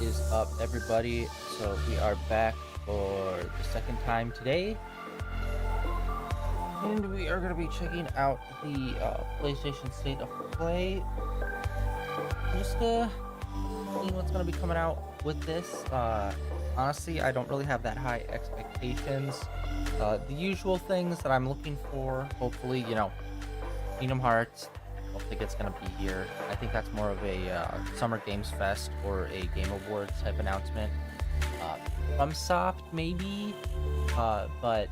is up, everybody? So we are back for the second time today, and we are going to be checking out the PlayStation State of Play. Just seeing what's going to be coming out with this. Honestly, I don't really have that high expectations. The usual things that I'm looking for, hopefully, Kingdom Hearts. I don't think it's gonna be here. I think that's more of a Summer Games Fest or a Game Awards type announcement. FromSoft maybe, but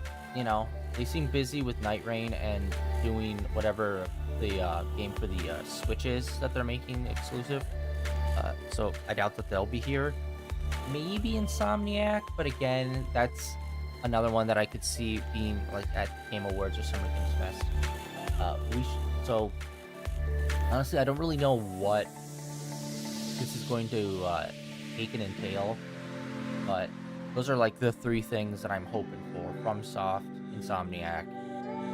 they seem busy with Night Rain and doing whatever the game for the Switch is that they're making exclusive. So I doubt that they'll be here. Maybe Insomniac, but again, that's another one that I could see being like at Game Awards or Summer Games Fest. So honestly, I don't really know what this is going to take and entail, but those are like the three things that I'm hoping for: FromSoft, Insomniac,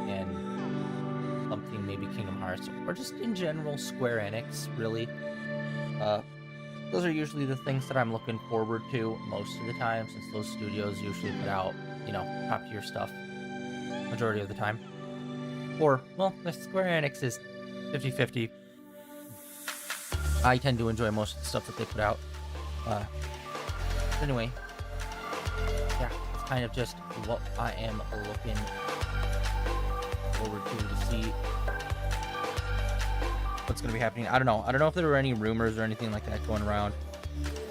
and something maybe Kingdom Hearts, or just in general Square Enix. Really, those are usually the things that I'm looking forward to most of the time, since those studios usually put out top tier stuff majority of the time. Or, well, the Square Enix is 50-50. I tend to enjoy most of the stuff that they put out. Anyway, yeah, it's kind of just what I am looking forward to see what's going to be happening. I don't know if there were any rumors or anything like that going around.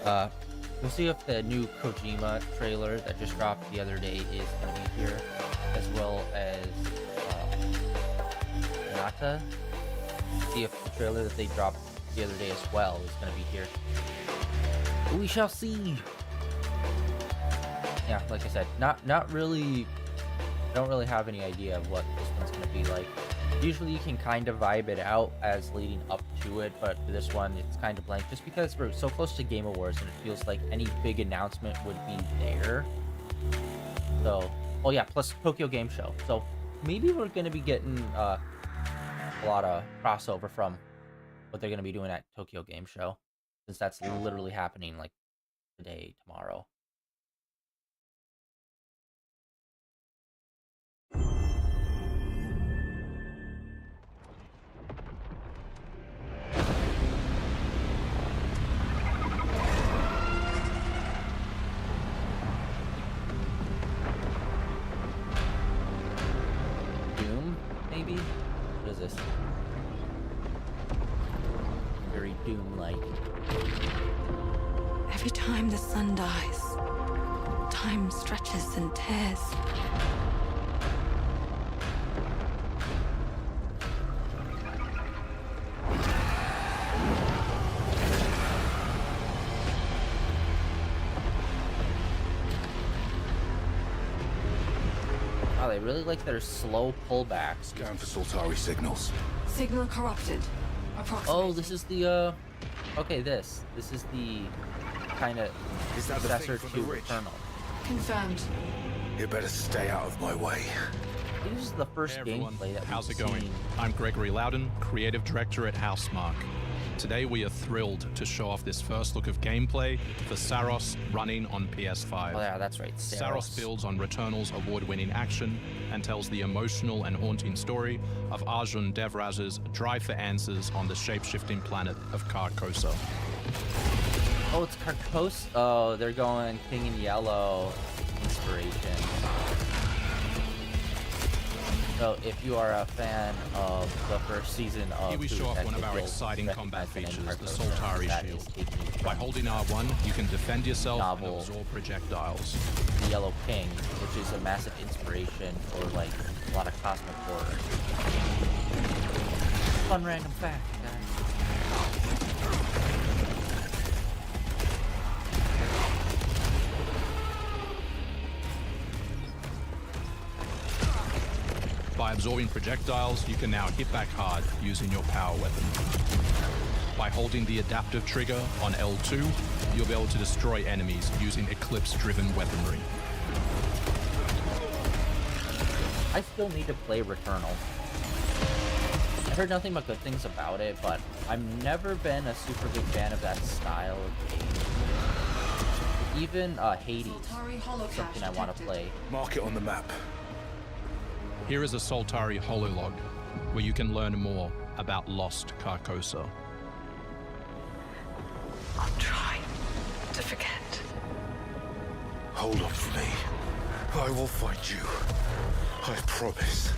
We'll see if the new Kojima trailer that just dropped the other day is going to be here, as well as Nata. See if the trailer that they dropped the other day as well is going to be here. We shall see. Yeah, like I said, not really. I don't really have any idea of what this one's going to be like. Usually you can kind of vibe it out as leading up to it, but for this one it's kind of blank, just because we're so close to Game Awards and it feels like any big announcement would be there. So, oh yeah, plus Tokyo Game Show. So maybe we're going to be getting a lot of crossover from what they're going to be doing at Tokyo Game Show, since that's literally happening like today, tomorrow. Doom, maybe? What is this? Very Doom-like. Every time the sun dies, time stretches and tears. Wow, they really like their slow pullbacks. Scan for Sultari signals. Signal corrupted. Oh, this is the okay, this is the kind of Is that the successor thing to from the ridge? Returnal. Confirmed. You better stay out of my way. This is the first Hey everyone, gameplay that how's we've it going? seen. I'm Gregory Loudon, Creative Director at Housemarque. Today we are thrilled to show off this first look of gameplay for Saros running on PS5. Oh yeah, that's right. Saros builds on Returnal's award-winning action and tells the emotional and haunting story of Arjun Devraj's drive for answers on the shape-shifting planet of Carcosa. Oh, it's Carcos. Oh, they're going King in Yellow inspiration. So if you are a fan of the first season of Here we True show off one of Detective, our you'll exciting combat recognize the name features, the Carcosa. Sultari That Shield. is taken By from holding R1, you can defend yourself novel. and absorb projectiles. the Yellow King, which is a massive inspiration for like a lot of cosmic horror. Fun random fact, guys. By absorbing projectiles, you can now hit back hard using your power weapon. By holding the adaptive trigger on L2, you'll be able to destroy enemies using Eclipse-driven weaponry. I still need to play Returnal. I heard nothing but good things about it, but I've never been a super big fan of that style of game. Even Hades, something I want to play. Mark it on the map. Here is a Soltari hololog, where you can learn more about lost Carcosa. I'll try to forget. Hold on for me. I will find you. I promise.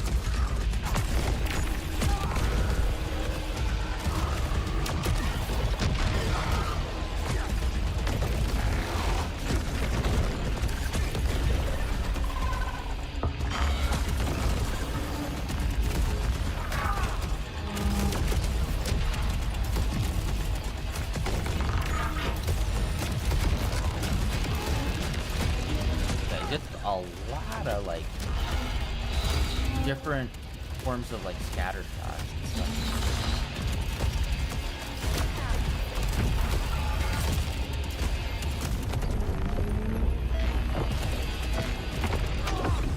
Just a lot of like different forms of like scatter shots and stuff.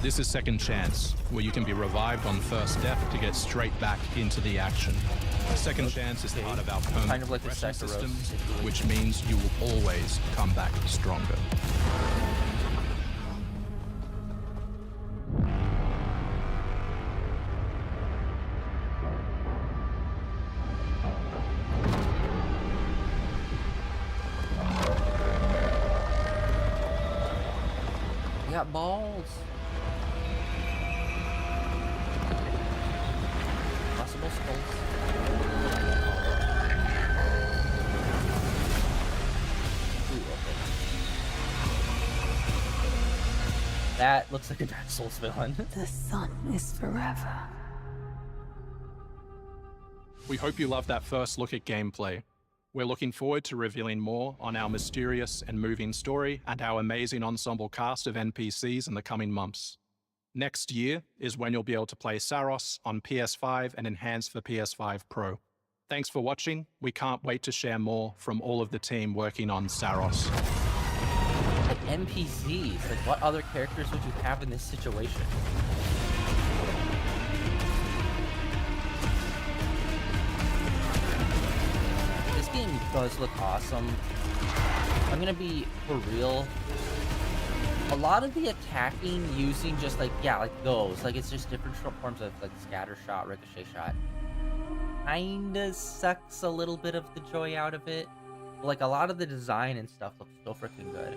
This is Second Chance, where you can be revived on first death to get straight back into the action. Second Chance is part of our permanent Kind of like the progression Sekiro system, situation. which means you will always come back stronger. We got balls. Possible skulls. Ooh, okay. That looks like a Dark Souls villain. The sun is forever. We hope you loved that first look at gameplay. We're looking forward to revealing more on our mysterious and moving story and our amazing ensemble cast of NPCs in the coming months. Next year is when you'll be able to play Saros on PS5 and enhanced for PS5 Pro. Thanks for watching. We can't wait to share more from all of the team working on Saros. Like NPCs. Like, what other characters would you have in this situation? This game does look awesome. I'm gonna be for real. A lot of the attacking using just like, yeah, like those, like it's just different forms of like scatter shot, ricochet shot, kinda sucks a little bit of the joy out of it. But, like, a lot of the design and stuff looks so freaking good.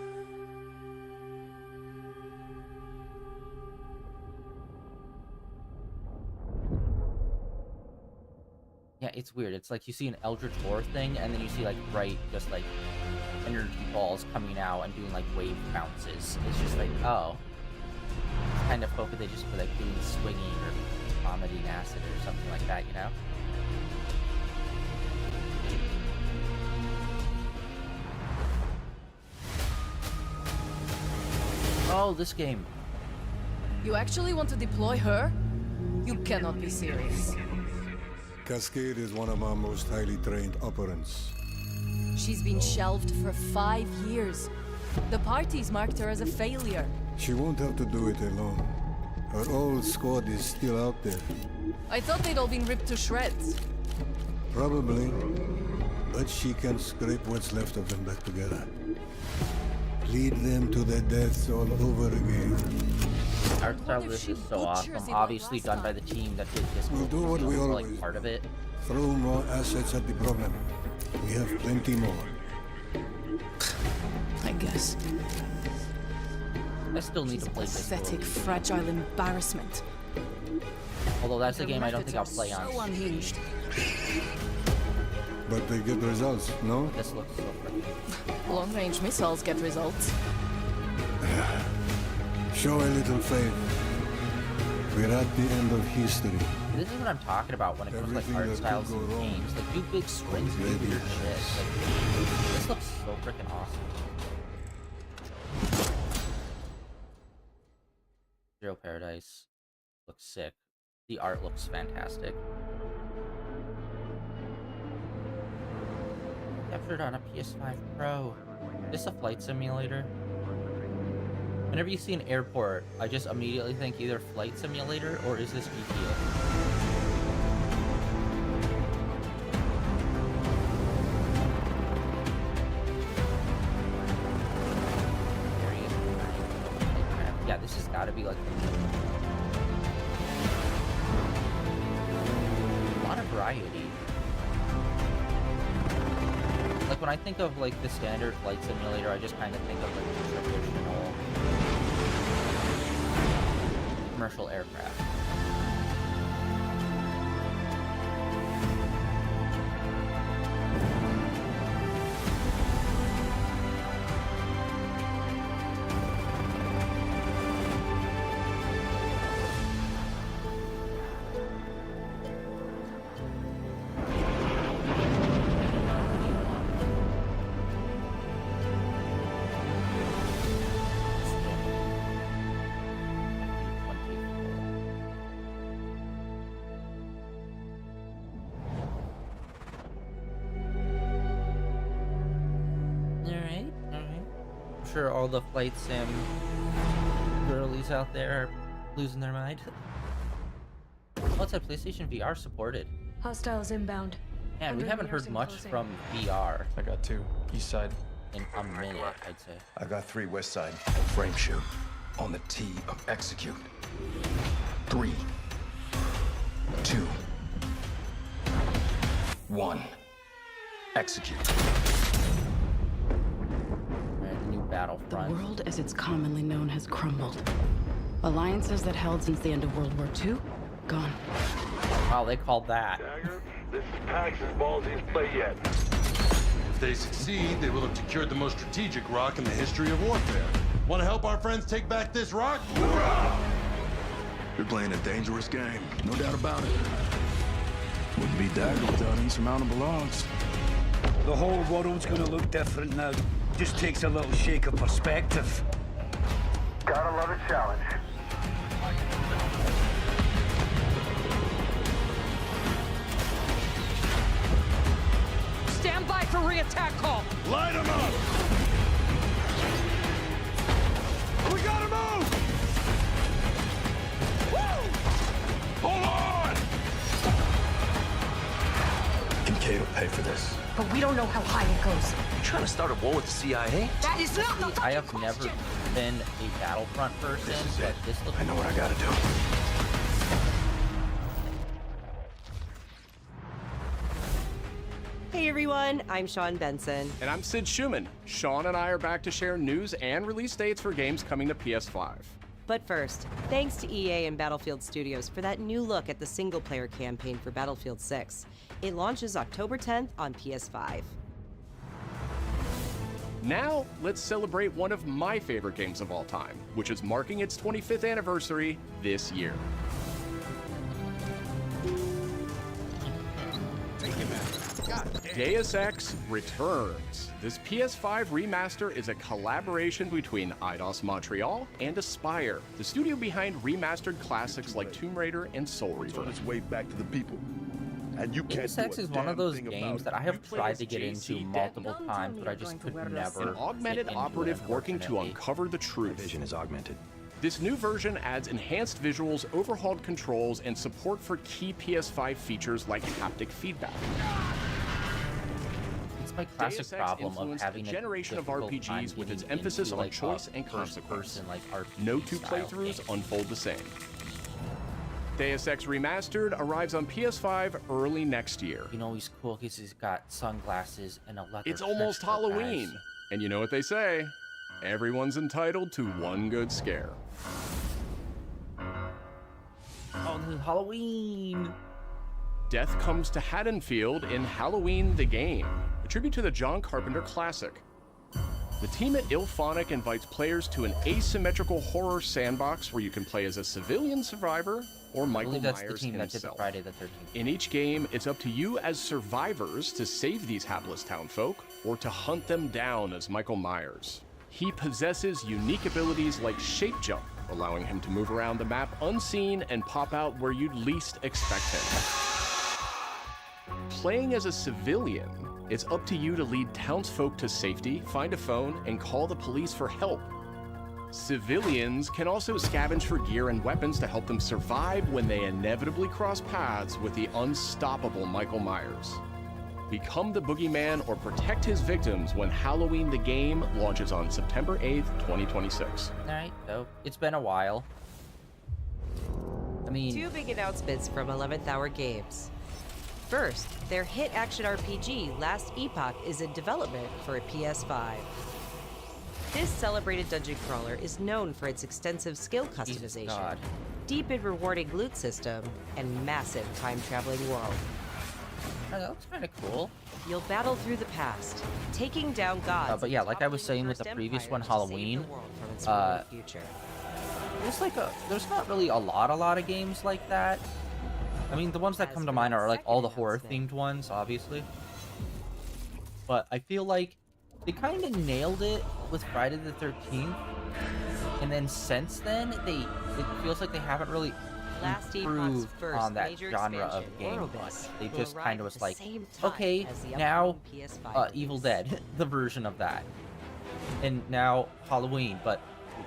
Yeah, it's weird. It's like you see an Eldritch War thing, and then you see like bright, just like energy balls coming out and doing like wave bounces. It's just like, oh, it's kind of hope they just were like doing swinging or vomiting acid or something like that, you know? Oh, this game. You actually want to deploy her? You cannot be serious. Cascade is one of our most highly trained operants. She's been shelved for 5 years. The parties marked her as a failure. She won't have to do it alone. Her old squad is still out there. I thought they'd all been ripped to shreds. Probably. But she can scrape what's left of them back together. Lead them to their deaths all over again. Art style of this is so awesome. Obviously done by the team that did this. We'll do what we for, always like part of it. Throw more assets at the problem. We have plenty more. I guess. I still need to play this. Pathetic, fragile embarrassment. Although that's a game I don't think I'll play on. So unhinged. But they get results, no? This looks so freaking. Long-range missiles get results. Show a little faith. We're at the end of history. This is what I'm talking about when it comes to like Everything art that styles could and go wrong games. Like do big swings, do already weird has. shit. Like, this looks so freaking awesome. Zero Paradise looks sick. The art looks fantastic. Captured on a PS5 Pro. Is this a flight simulator? Whenever you see an airport, I just immediately think either flight simulator or is this GTA? This has got to be like a lot of variety. Like when I think of like the standard flight simulator, I just kind of think of like the traditional commercial aircraft. Sure, all the flight sim girlies out there are losing their mind. Oh, it's a PlayStation VR supported. Hostiles inbound. Man, we haven't heard much from VR I got 2. East side. in a minute, I'd say. I got 3 west side. Frame shoot. On the T of execute. 3, 2, 1. Execute. Alright, the new The Battlefront. world as it's commonly known has crumbled. Alliances that held since the end of World War II, gone. Wow, they called that. Dagger, this is Pax's ballsiest play yet. If they succeed, they will have secured the most strategic rock in the history of warfare. Want to help our friends take back this rock? You're playing a dangerous game, no doubt about it. Wouldn't be Dagger without insurmountable odds. The whole world's gonna look different now. Just takes a little shake of perspective. Gotta love a challenge. Stand by for re-attack call. Light them up! We gotta move! Woo! Hold on! Kincaid will pay for this. But we don't know how high it goes. You trying to start a war with the CIA? That is not the I have never been a Battlefront person, but this looks I know what I gotta do. Hey everyone, I'm Sean Benson. And I'm Sid Schumann. Sean and I are back to share news and release dates for games coming to PS5. But first, thanks to EA and Battlefield Studios for that new look at the single-player campaign for Battlefield 6. It launches October 10th on PS5. Now, let's celebrate one of my favorite games of all time, which is marking its 25th anniversary this year. Deus Ex returns. This PS5 remaster is a collaboration between Eidos Montreal and Aspyr, the studio behind remastered classics like Tomb Raider and Soul Reaver. On its way back to the people. And you can't Deus do Ex a is one of damn those thing games about that I it. have You play tried as to get into JC multiple Denton. times, but I just could never An augmented get into it, operative working to unfortunately. uncover the truth. Vision is augmented. This new version adds enhanced visuals, overhauled controls, and support for key PS5 features like haptic feedback. It's my classic Deus Ex problem of influenced having a generation of difficult RPGs time with its getting emphasis into, on like, choice and first-person, consequence. like, RPG No two style playthroughs games. unfold the same. Deus Ex Remastered arrives on PS5 early next year. You know he's cool because he's got sunglasses and a leather. It's almost trench coat, Halloween. guys. And you know what they say? Everyone's entitled to one good scare. Oh, this is Halloween. Death comes to Haddonfield in Halloween the Game, a tribute to the John Carpenter classic. The team at Ilphonic invites players to an asymmetrical horror sandbox where you can play as a civilian survivor or I Michael believe that's the Myers team that did the himself. Friday the 13th. In each game, it's up to you as survivors to save these hapless townfolk or to hunt them down as Michael Myers. He possesses unique abilities like shape jump, allowing him to move around the map unseen and pop out where you'd least expect him. Playing as a civilian, it's up to you to lead townsfolk to safety, find a phone, and call the police for help. Civilians can also scavenge for gear and weapons to help them survive when they inevitably cross paths with the unstoppable Michael Myers. Become the boogeyman or protect his victims when Halloween the Game launches on September 8th, 2026. Alright, so it's been a while. I mean... 2 big announcements from 11th Hour Games. First, their hit action RPG, Last Epoch, is in development for a PS5. This celebrated dungeon crawler is known for its extensive skill customization, deep and rewarding loot system, and massive time-traveling world. Oh, that looks kind of cool. You'll battle through the past, taking down gods. But yeah, like I was saying with the previous one, Halloween, there's not really a lot of games like that. I mean, the ones that come to mind are like all the horror-themed ones, obviously. But I feel like they kind of nailed it with Friday the 13th, and then since then, it feels like they haven't really improved on that genre of game much. They just kind of was like, okay, now Evil Dead, the version of that, and now Halloween, but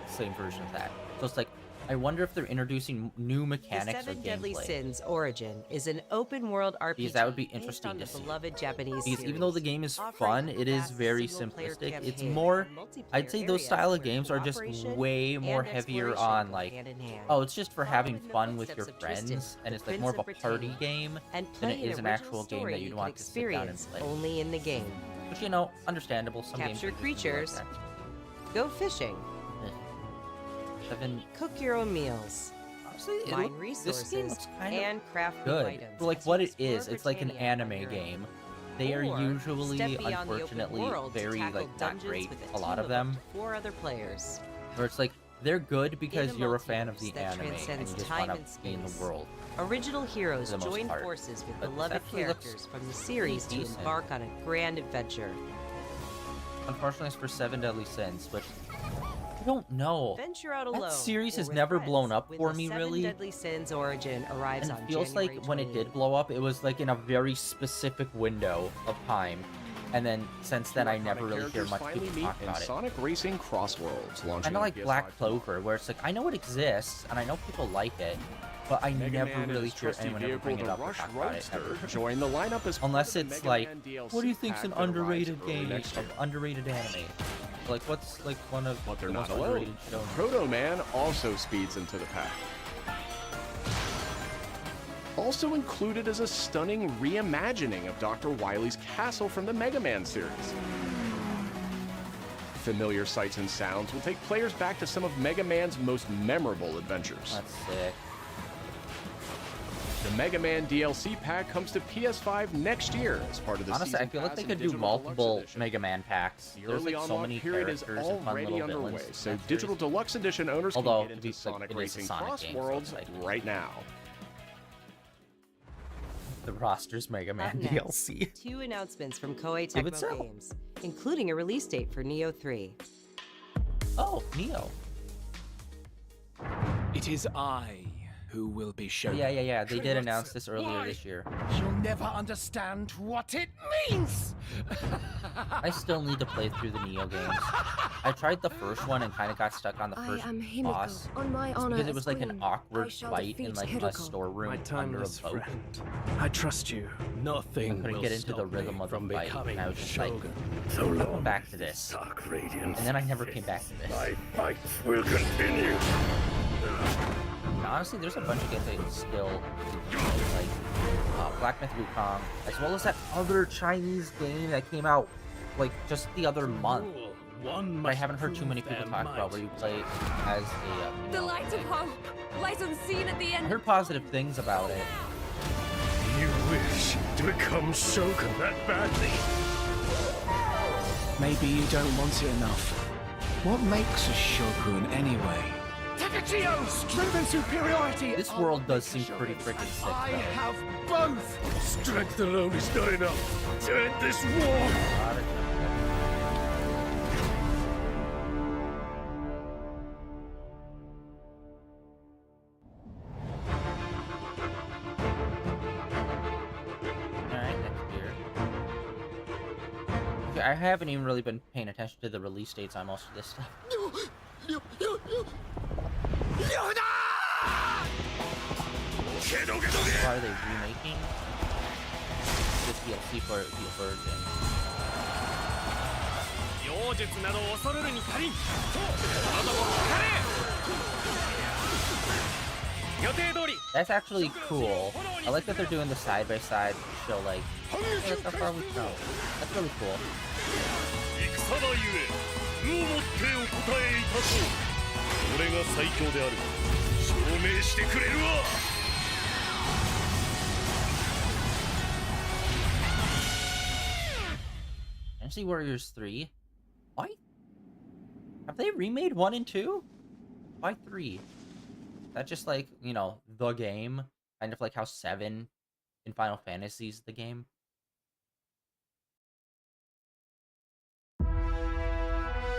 same version of that. So it's like, I wonder if they're introducing new mechanics or gameplay. The 7 Deadly Sins Origin is an open-world RPG. Because that would be interesting to see. Beloved Japanese because even though the game is fun, it is very simplistic. It's more, I'd say those style of games are just way more heavier on like, oh, it's just for having fun with your friends, and it's like more of a party game than it is an actual game that you'd want to sit down and play. Only in the game. Which, you know, understandable. Some games capture creatures, go fishing. 7. Cook your own meals. Honestly, mine resources, this game looks kind and of craft good. items. For like what it is, it's like an anime game. They are usually, unfortunately, very like not great. A lot of them. 4 other players. Where it's like they're good because you're a fan of the anime and you just want to be in the world. Original heroes join forces with beloved characters from the series to embark on a grand adventure. Unfortunately, it's for 7 Deadly Sins, which I don't know. Venture out alone. That series has never blown up for me, really. 7 Deadly Sins Origin arrives and on it feels January like when it did blow up, it was like in a very specific window of time. And then since then, I never really hear much people talk about it. Sonic Racing Crossworlds launching kind of like Black Clover, where it's like, I know it exists, and I know people like it, but I never really hear anyone ever bring it up or talk about it ever. Join the lineup as unless it's like, what do you think's an underrated game, underrated anime? Like, what's like one of but they're the not most alone. underrated shows? Proto Man also speeds into the pack. Also included is a stunning reimagining of Dr. Wily's castle from the Mega Man series. Familiar sights and sounds will take players back to some of Mega Man's most memorable adventures. That's sick. The Mega Man DLC pack comes to PS5 next year as part of the Honestly, I feel like they could do multiple Mega Man packs. There's like so many characters and fun little villains. So Digital Deluxe Edition owners can get into like, Sonic Racing Crossworlds right now. The roster's Mega Man DLC. 2 announcements from Koei Tecmo Games, including a release date for Neo 3. Oh, Neo. It is I who will be shown. Yeah. They did announce this earlier this year. You'll never understand what it means. I still need to play through the Neo games. I tried the first one and kind of got stuck on the first boss because it was like an awkward fight in like a storeroom under a boat. I trust you. Nothing I couldn't get into the rhythm of the fight, and I was just like, going back to this. And then I never came back to this. My fights will continue. And honestly, there's a bunch of games I still like Black Myth Wukong, as well as that other Chinese game that came out like just the other month. But I haven't heard too many people talk about, where you play as a The light of hope lies unseen at the end. I heard positive things about it. You wish to become Shogun that badly? Maybe you don't want it enough. What makes a Shogun anyway? Takachio! Strength and superiority! This world does seem pretty freaking sick, though. I have both! Strength alone is not enough to end this war! I haven't even really been paying attention to the release dates on most of this stuff. Why are they remaking this DLC for the version. That's actually cool. I like that they're doing the side by side to show like, hey, look how far we go. That's really cool. Dynasty Warriors 3? Why? Have they remade 1 and 2? Why 3? That's just like, you know, the game. Kind of like how 7 in Final Fantasy is the game.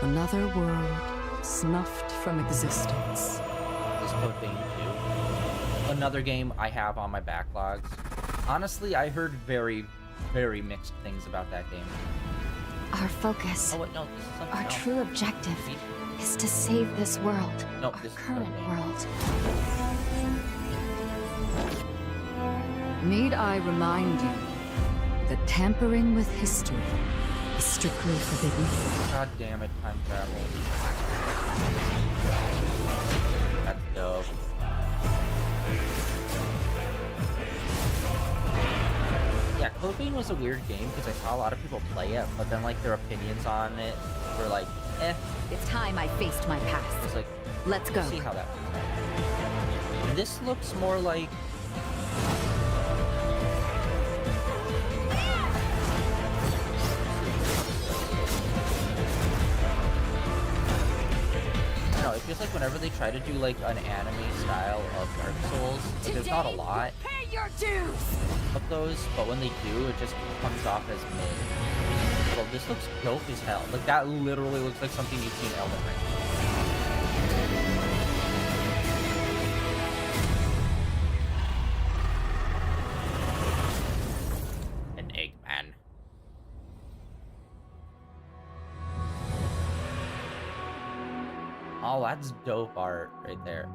Another world snuffed from existence. This Code Vein 2. Another game I have on my backlogs. Honestly, I heard very, very mixed things about that game. Our focus, Oh wait, no, this is something our else. true objective, is to save this world, No, our this is current another game. world. Need I remind you that tampering with history is strictly forbidden? God damn it, time travel. That's dope. Yeah, Code Vein was a weird game because I saw a lot of people play it, but then like their opinions on it were like, eh. It's time I faced my past. It's like, Let's go. see how that works out. This looks more like I don't know, it feels like whenever they try to do like an anime style of Dark Souls, like, there's not a lot Pay your dues! of those, but when they do, it just comes off as mid. Well, this looks dope as hell. Like, that literally looks like something you'd see in Elden Ring. An Eggman. Oh, that's dope art right there.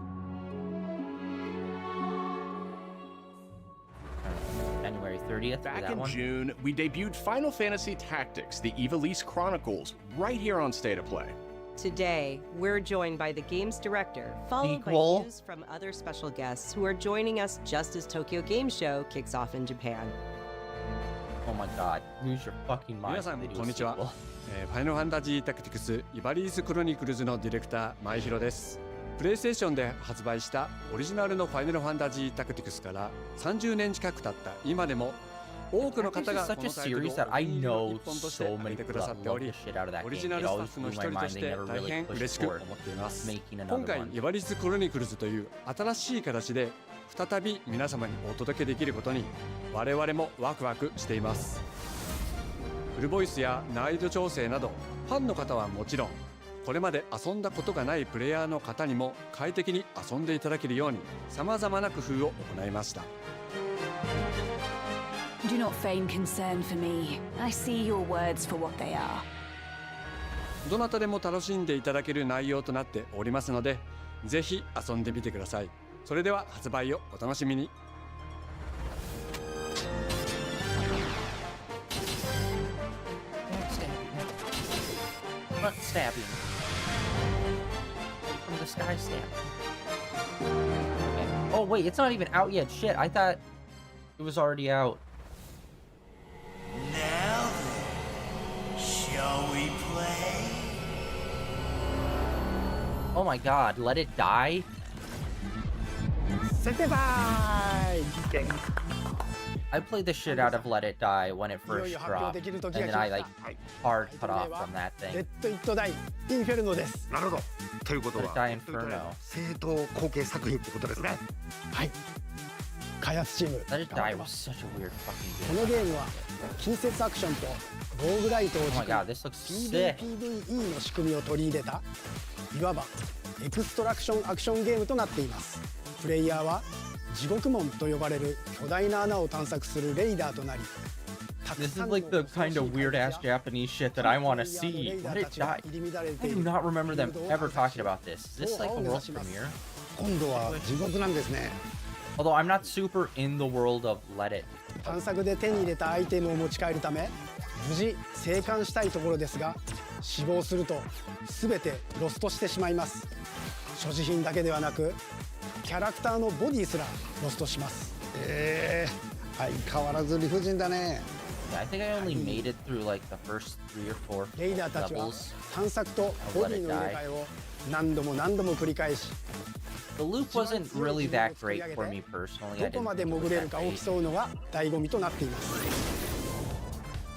January 30th. Back that in one. June, we debuted Final Fantasy Tactics, the Ivalice Chronicles, right here on State of Play. Today, we're joined by the game's director, followed Sequel? by news from other special guests who are joining us just as Tokyo Game Show kicks off in Japan. Oh my god, lose your fucking mind. 皆さん if they do a こんにちは sequel. ファイナルファンタジータクティクスイバリーズクロニクルズのディレクター前広です。プレイステーションで発売したオリジナルのファイナルファンタジータクティクスから30年近く経った今でも多くの方が This こ is の such タ a イトルを series that I お気に入り know の一本として so 挙げ many てく people ださ that ってお love り the shit out of that オリ game. ジナ It ルスタッ always フの blew 一 my 人と mind し they て never 大 really 変 pushed 嬉しく forward 思っています making another 今回 one. イバリーズクロニクルズという新しい形で再び皆様にお届けできることに我々もワクワクしています。フルボイスや難易度調整などファンの方はもちろんこれまで遊んだことがないプレイヤーの方にも快適に遊んでいただけるように様々な工夫を行いました。 Do not feign concern for me. I see your words for what they are. どなたでも楽しんでいただける内容となっておりますのでぜひ遊んでみてください。それでは発売をお楽しみに。 Not stabbing. From the sky stabbing. Okay. Oh wait, it's not even out yet. Shit, I thought it was already out. Now then, shall we play? Oh my god, Let It Die? I played the shit out of Let It Die when it first dropped, and then I like hard cut off from that thing. レッド・イット・ダイ・インフェルノです。なるほど。ということは、 Let It Die Inferno. 正当後継作品ってことですね。はい。開発チーム。 Let It Die was such a weird fucking こ game. のゲームは近接アクションとローグライトを Oh 軸 my に god, this looks sick. PVE の仕組みを取り入れたいわばエクストラクションアクションゲームとなっています。プレイヤーは地獄門と呼ばれる巨大な穴を探索するレイダーとなり This is like the kind of weird ass Japanese shit that I want to see. Let It Die. I do not remember them ever talking about this. Is this like a world premiere? 今度は地獄なんですね。 Although I'm not super in the world of Let It 探索で手に入れたアイテムを持ち帰るため無事生還したいところですが、死亡すると全てロストしてしまいます。所持品だけではなくキャラクターのボディすらロストします。相変わらず理不尽だね。Yeah, I think I only made it through like the first 3 or 4レイナーたちは levels. 探索とボディの入れ替えを何度も何度も繰り返し、 The loop wasn't really that great for me personally. I どこ didn't まで think it 潜 was れる that かを great. 競うのが醍醐味となっています。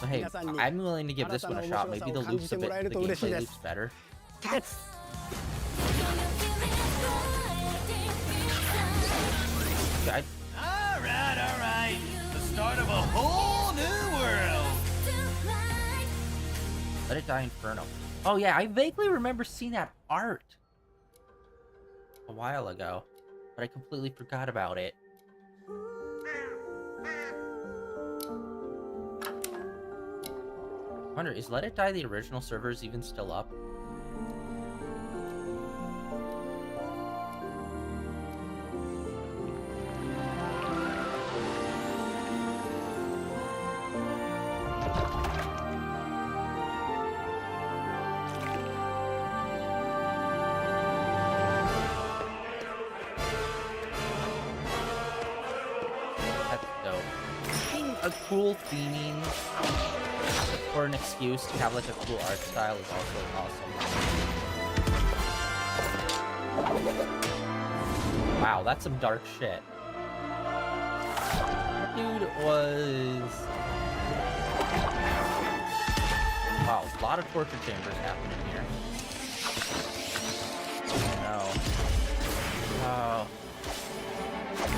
So hey, I'm willing to give this one a shot. Maybe the loop's a bit, the gameplay loop's better. All right. The start of a whole new world. Let It Die Inferno. Oh yeah, I vaguely remember seeing that art a while ago, but I completely forgot about it. I wonder, is Let It Die the original servers even still up? A cool theming or an excuse to have like a cool art style is also awesome. Wow, that's some dark shit. That dude was... Wow, a lot of torture chambers happening here. Oh no. Oh.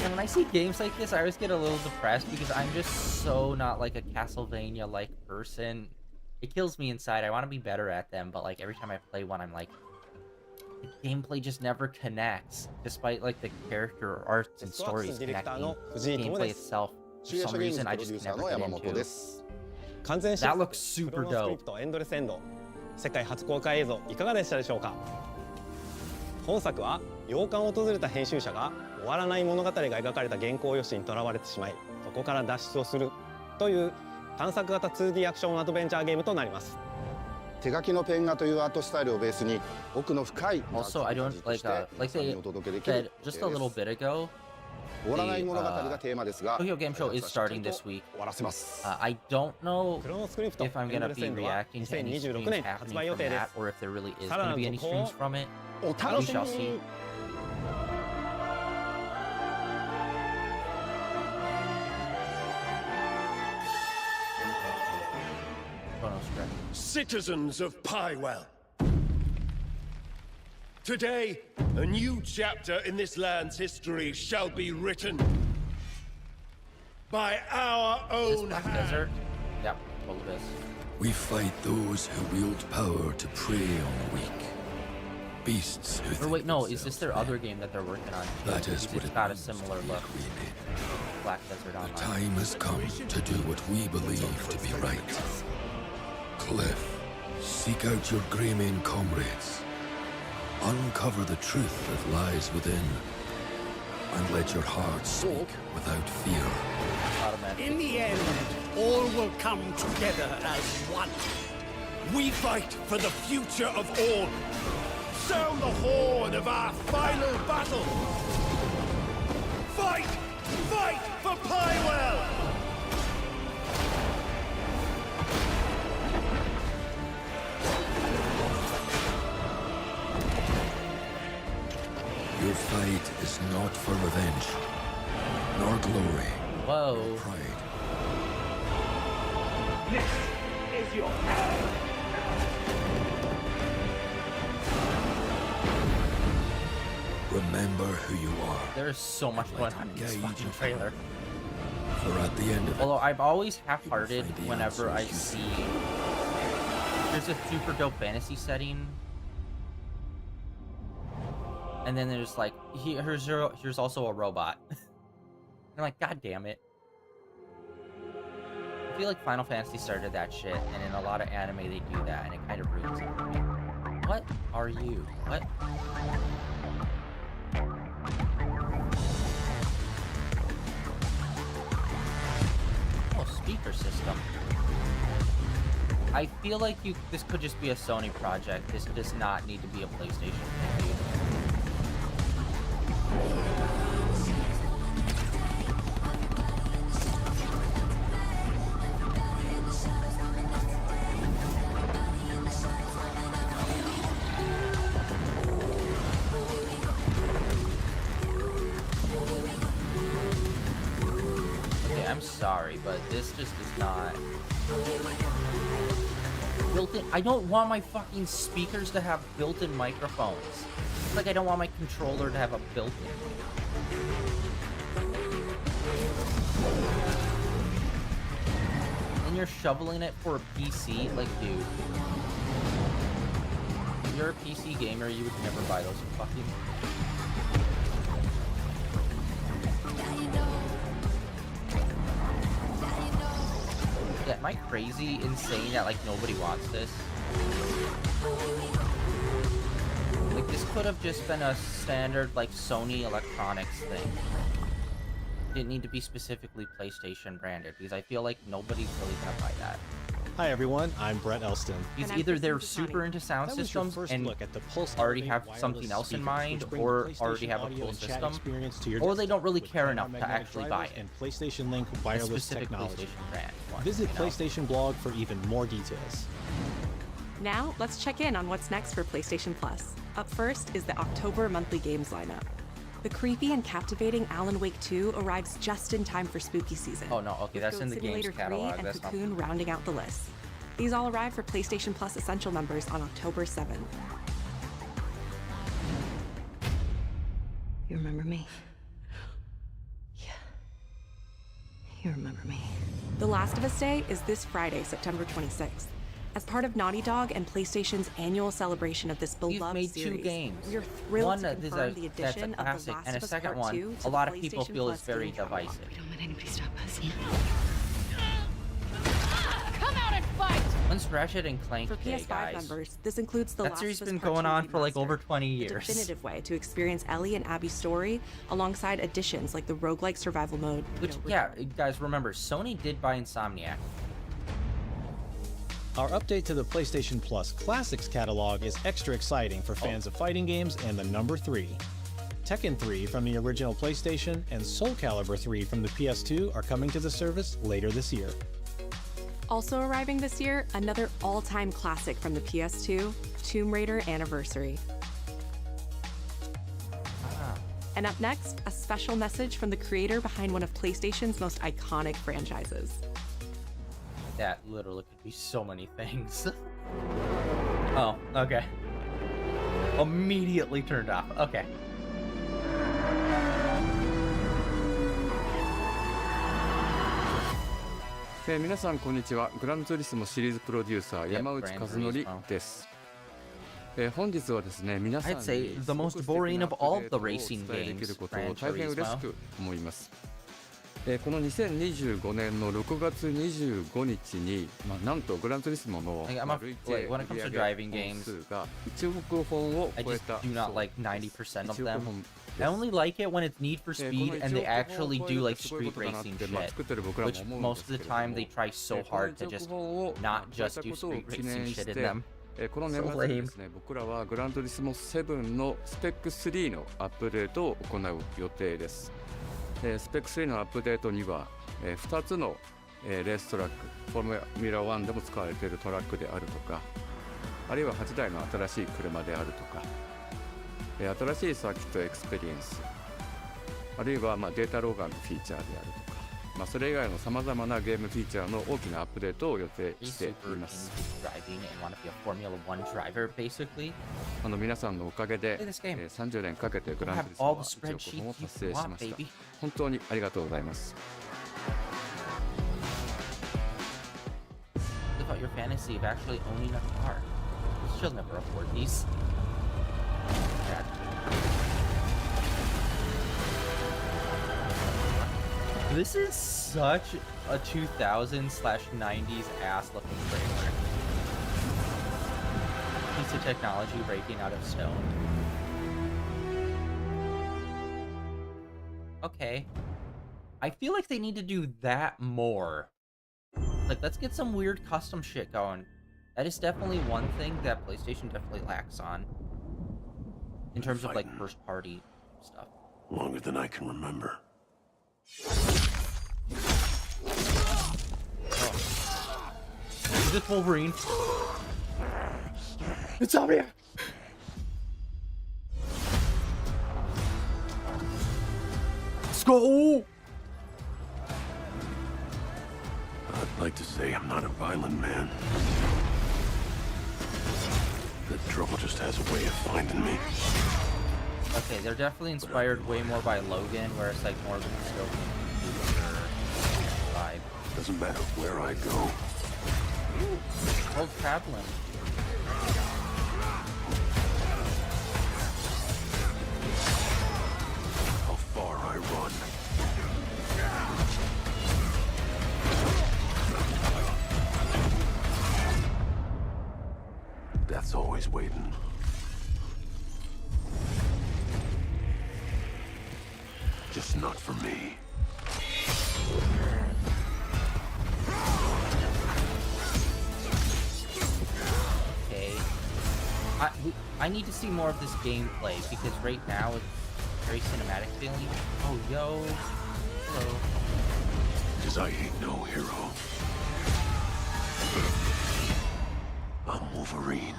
And when I see games like this, I always get a little depressed because I'm just so not like a Castlevania-like person. It kills me inside. I want to be better at them, but like every time I play one, I'm like, the gameplay just never connects, despite like the character arts and stories connecting. The gameplay itself, for some reason, I just never get into. That looks super dope. 世界初公開映像いかがでしたでしょうか。本作は洋館を訪れた編集者が終わらない物語が描かれた原稿用紙にとらわれてしまい、そこから脱出をするという探索型 2D アクションアドベンチャーゲームとなります。手書きのペン画というアートスタイルをベースに奥の深い Also, I don't like they said just a little bit ago. The Tokyo Game Show is starting this week. I don't know if I'm gonna be reacting to any streams happening from that, or if there really is gonna be any streams from it. We shall see. Citizens of Pywell. Today, a new chapter in this land's history shall be written by our own hand. Desert? Yep, all of this. We fight those who wield power to prey on the weak. Beasts who Or wait, no, is this their other game that they're working on? That is what it's got a similar look. Black Desert Online. The time has come to do what we believe to be right. Cliff, seek out your Greymane comrades. Uncover the truth that lies within. And let your heart speak without fear. In the end, all will come together as one. We fight for the future of all. Sound the horn of our final battle. Fight! Fight for Pywell! Your fight is not for revenge, nor glory, nor pride. This is your hour. Remember who you are. There's so much going on in this fucking trailer. For at the end of Although I'm always half-hearted whenever I see there's a super dope fantasy setting, and then there's like here's also a robot. I'm like, god damn it. I feel like Final Fantasy started that shit, and in a lot of anime they do that, and it kind of ruins it for me. What are you? What? speaker system. I feel like this could just be a Sony project. This does not need to be a PlayStation thing. Okay, I'm sorry, but this just is not built-in. I don't want my fucking speakers to have built-in microphones. It's like I don't want my controller to have a built-in. And you're shoveling it for a PC? Like, dude. If you're a PC gamer, you would never buy those fucking... Yeah, am I crazy in saying that, like, nobody wants this? Like, this could have just been a standard, like, Sony Electronics thing. It didn't need to be specifically PlayStation branded, because I feel like nobody's really gonna buy that. Hi everyone, I'm Brett Elston. Because either they're super into sound systems and already have something else in mind, or already have a cool system, or they don't really care enough to actually buy it. And PlayStation Link wireless Specific technology. PlayStation brand one, Visit you know? PlayStation blog for even more details. Now, let's check in on what's next for PlayStation Plus. Up first is the October monthly games lineup. The creepy and captivating Alan Wake 2 arrives just in time for spooky season. Oh no, okay, that's in the games Simulator 3 catalog. and That's not... Cocoon rounding out the list. These all arrive for PlayStation Plus Essential members on October 7th. You remember me? Yeah. You remember me. The Last of Us Day is this Friday, September 26th. As part of Naughty Dog and PlayStation's annual celebration of this beloved made series, two games. we're thrilled One to that is confirm the that's a addition of The classic, Last and a of Us second Part one 2 to a lot the of people PlayStation feel is Plus very game catalog. divisive. We don't let anybody stop us. Come out and fight! When's Ratchet and Clank For Day, PS5 guys? members, this includes The That Last series of Us been Part going 2 on for like Remastered, over 20 a years. definitive way to experience Ellie and Abby's story alongside additions like the roguelike survival mode. Which, yeah, guys, remember, Sony did buy Insomniac. Our update to the PlayStation Plus Classics catalog is extra exciting for fans of fighting games and the number 3. Tekken 3 from the original PlayStation and Soul Calibur 3 from the PS2 are coming to the service later this year. Also arriving this year, another all-time classic from the PS2, Tomb Raider Anniversary. And up next, a special message from the creator behind one of PlayStation's most iconic franchises. That literally could be so many things. Oh, okay. Immediately turned off. Okay.「皆さんこんにちは。グランツーリスモシリーズプロデューサー山内和則です。本日はですね、皆さんに I'd say the most boring of all the racing お伝えできる games ことを大変嬉し Gran く思います。この2025年の6月25日に、なんとグランツーリスモの Like, when it comes to driving games, が1億本を I 超え just た do not like 90% of 1億 them. 本 I only like it when it's Need for この Speed and they 1億 actually 本を do 超える like ってすごいこ street とだなっ racing て、 shit, 作ってる僕らも which 思うん most です of け the れども、 time they try so この hard to 1 just 億本を not just 超え do たことを street 記 racing 念し shit in て them. この年末にですね、僕らはグラントリスモ7のスペック3のアップデートを行う予定です。スペック3のアップデートには、2つの、レーストラック、フォーミュラ1でも使われているトラックであるとか、あるいは8台の新しい車であるとか、新しいサーキットエクスペリエンス、あるいはデータローガンのフィーチャーであるとか、それ以外のさまざまなゲームフィーチャーの大きなアップデートを予定しています。皆さんのおかげで、30年かけてグランツーリスモは1億本を達成しました。本当にありがとうございます。Live out your fantasy of actually owning a car. She'll never afford these. God. This is such a 2000s/90s ass looking trailer. Piece of technology breaking out of stone. Okay. I feel like they need to do that more Like, let's get some weird custom shit going. That is definitely one thing that PlayStation definitely lacks on. In terms of, like, first-party stuff. Longer than I can remember. Is this Wolverine? It's over here! Let's go! I'd like to say I'm not a violent man. The trouble just has a way of finding me. Okay, they're definitely inspired way more by Logan, where it's like more of a dystopian vibe. Doesn't matter where I go. Old Traveling. How far I run. Death's always waiting. Just not for me. Okay. I need to see more of this gameplay, because right now it's very cinematic feeling. Oh, yo. Hello. Because I ain't no hero. I'm Wolverine.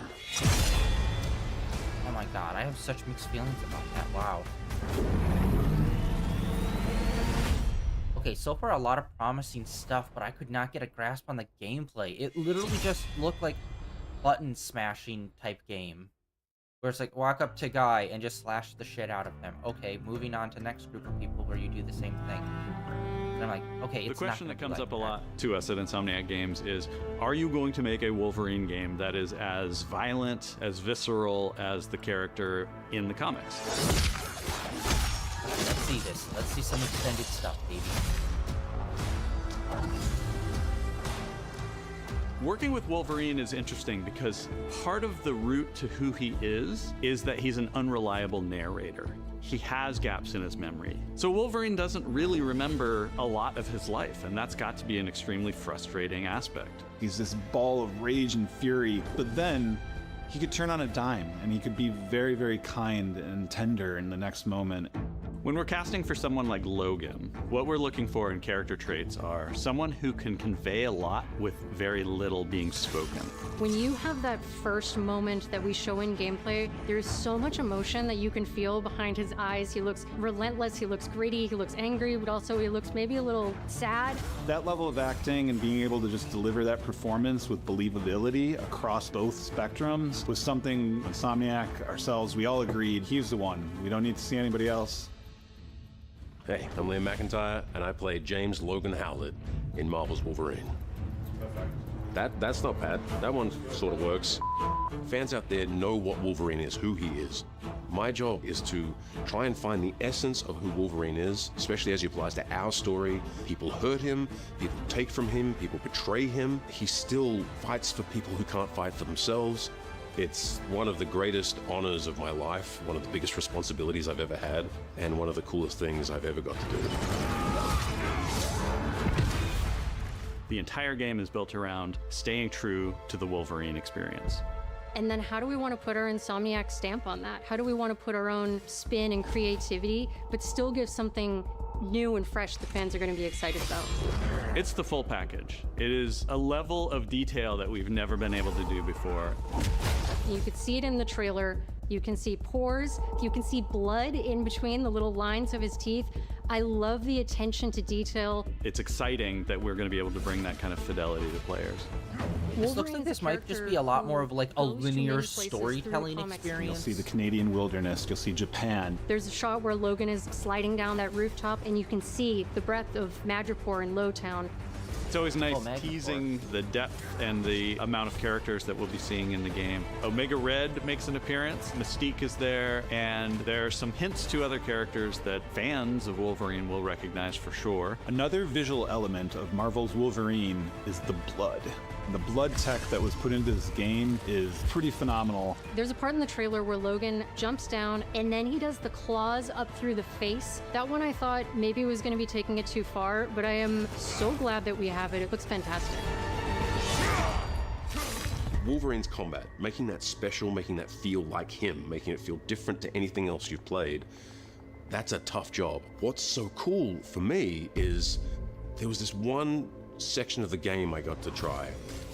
Oh my god, I have such mixed feelings about that. Wow. Okay, so far a lot of promising stuff, but I could not get a grasp on the gameplay. It literally just looked like button smashing type game. Where it's like, walk up to guy and just slash the shit out of him. Okay, moving on to next group of people where you do the same thing. And I'm like, okay, it's the question not that comes like up a lot to us at Insomniac Games is, are you going to make a Wolverine game that is as violent, as visceral as the character in the comics? Let's see this. Let's see some extended stuff, baby. Working with Wolverine is interesting because part of the route to who he is that he's an unreliable narrator. He has gaps in his memory. So Wolverine doesn't really remember a lot of his life, and that's got to be an extremely frustrating aspect. He's this ball of rage and fury, but then he could turn on a dime, and he could be very, very kind and tender in the next moment. When we're casting for someone like Logan, what we're looking for in character traits are someone who can convey a lot with very little being spoken. When you have that first moment that we show in gameplay, there's so much emotion that you can feel behind his eyes. He looks relentless, he looks gritty, he looks angry, but also he looks maybe a little sad. That level of acting and being able to just deliver that performance with believability across both spectrums was something Insomniac, ourselves, we all agreed he's the one. We don't need to see anybody else. Hey, I'm Liam McIntyre, and I play James Logan Howlett in Marvel's Wolverine. That's not bad. That one sort of works. Fans out there know what Wolverine is, who he is. My job is to try and find the essence of who Wolverine is, especially as he applies to our story. People hurt him, people take from him, people betray him. He still fights for people who can't fight for themselves. It's one of the greatest honors of my life, one of the biggest responsibilities I've ever had, and one of the coolest things I've ever got to do. The entire game is built around staying true to the Wolverine experience. And then how do we want to put our Insomniac stamp on that? How do we want to put our own spin and creativity, but still give something new and fresh the fans are going to be excited about? It's the full package. It is a level of detail that we've never been able to do before. You could see it in the trailer. You can see pores. You can see blood in between the little lines of his teeth. I love the attention to detail. It's exciting that we're going to be able to bring that kind of fidelity to players. This looks like this might just be a lot more of like a linear storytelling experience. You'll see the Canadian wilderness, you'll see Japan. There's a shot where Logan is sliding down that rooftop and you can see the breadth of Madripoor in Lowtown. It's always nice teasing the depth and the amount of characters that we'll be seeing in the game. Omega Red makes an appearance, Mystique is there, and there are some hints to other characters that fans of Wolverine will recognize for sure. Another visual element of Marvel's Wolverine is the blood. The blood tech that was put into this game is pretty phenomenal. There's a part in the trailer where Logan jumps down and then he does the claws up through the face. That one I thought maybe was going to be taking it too far, but I am so glad that we have it. It looks fantastic. Wolverine's combat, making that special, making that feel like him, making it feel different to anything else you've played, that's a tough job. What's so cool for me is there was this one section of the game I got to try.